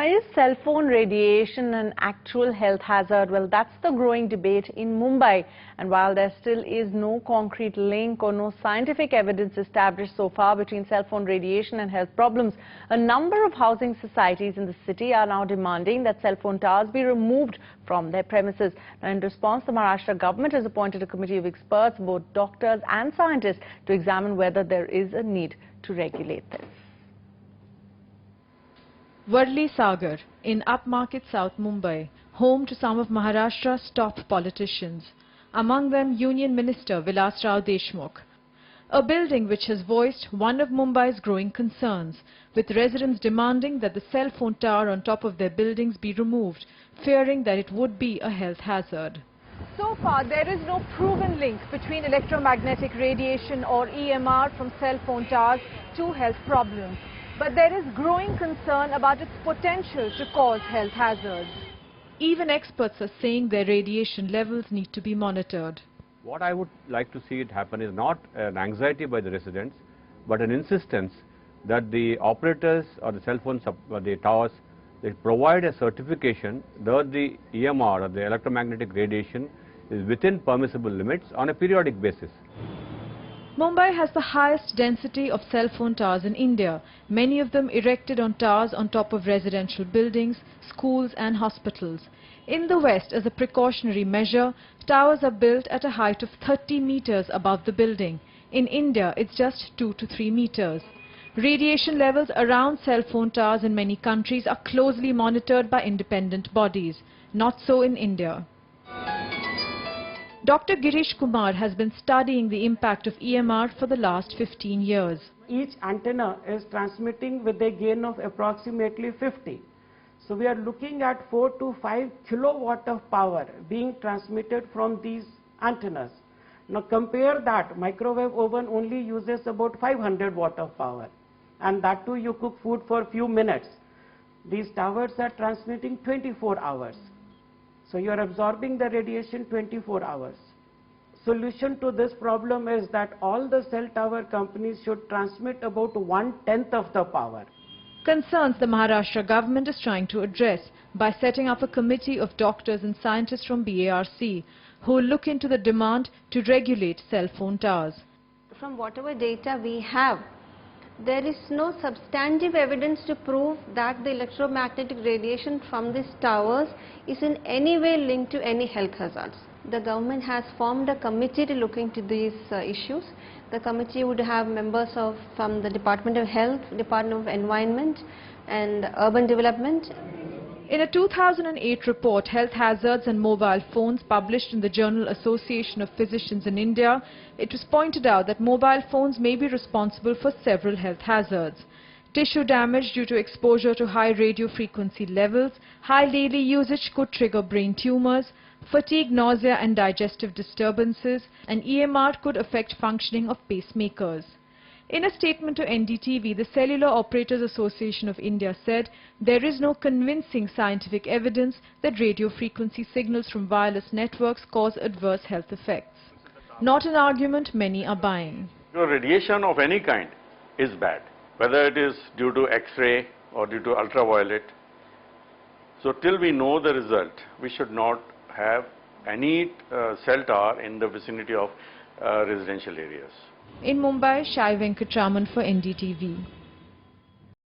Is cell phone radiation an actual health hazard? Well, that's the growing debate in Mumbai. And while there still is no concrete link or no scientific evidence established so far between cell phone radiation and health problems, a number of housing societies in the city are now demanding that cell phone towers be removed from their premises. Now, in response, the Maharashtra government has appointed a committee of experts, both doctors and scientists, to examine whether there is a need to regulate this. Varli Sagar in upmarket South Mumbai, home to some of Maharashtra's top politicians, among them Union Minister Vilas Rao Deshmukh. A building which has voiced one of Mumbai's growing concerns, with residents demanding that the cell phone tower on top of their buildings be removed, fearing that it would be a health hazard. So far, there is no proven link between electromagnetic radiation or EMR from cell phone towers to health problems. But there is growing concern about its potential to cause health hazards. Even experts are saying their radiation levels need to be monitored. What I would like to see it happen is not an anxiety by the residents, but an insistence that the operators or the cell phone the towers, they provide a certification that the EMR or the electromagnetic radiation is within permissible limits on a periodic basis. Mumbai has the highest density of cell phone towers in India, many of them erected on towers on top of residential buildings, schools and hospitals. In the West, as a precautionary measure, towers are built at a height of 30 meters above the building. In India, it's just 2 to 3 meters. Radiation levels around cell phone towers in many countries are closely monitored by independent bodies. Not so in India. Dr. Girish Kumar has been studying the impact of EMR for the last 15 years. Each antenna is transmitting with a gain of approximately 50. So we are looking at 4 to 5 kilowatt of power being transmitted from these antennas. Now compare that, microwave oven only uses about 500 watt of power, and that too you cook food for a few minutes. These towers are transmitting 24 hours. So you are absorbing the radiation 24 hours. Solution to this problem is that all the cell tower companies should transmit about 1/10 of the power. Concerns the Maharashtra government is trying to address by setting up a committee of doctors and scientists from BARC who will look into the demand to regulate cell phone towers. From whatever data we have, there is no substantive evidence to prove that the electromagnetic radiation from these towers is in any way linked to any health hazards. The government has formed a committee to look into these issues. The committee would have members from the Department of Health, Department of Environment and Urban Development. In a 2008 report, Health Hazards and Mobile Phones, published in the Journal Association of Physicians in India, it was pointed out that mobile phones may be responsible for several health hazards. Tissue damage due to exposure to high radio frequency levels, high daily usage could trigger brain tumors, fatigue, nausea and digestive disturbances, and EMR could affect functioning of pacemakers. In a statement to NDTV, the Cellular Operators Association of India said there is no convincing scientific evidence that radio frequency signals from wireless networks cause adverse health effects. Not an argument many are buying. Radiation of any kind is bad, whether it is due to X-ray or due to ultraviolet. So till we know the result, we should not have any cell tower in the vicinity of residential areas. In Mumbai, Shai Venkatraman for NDTV.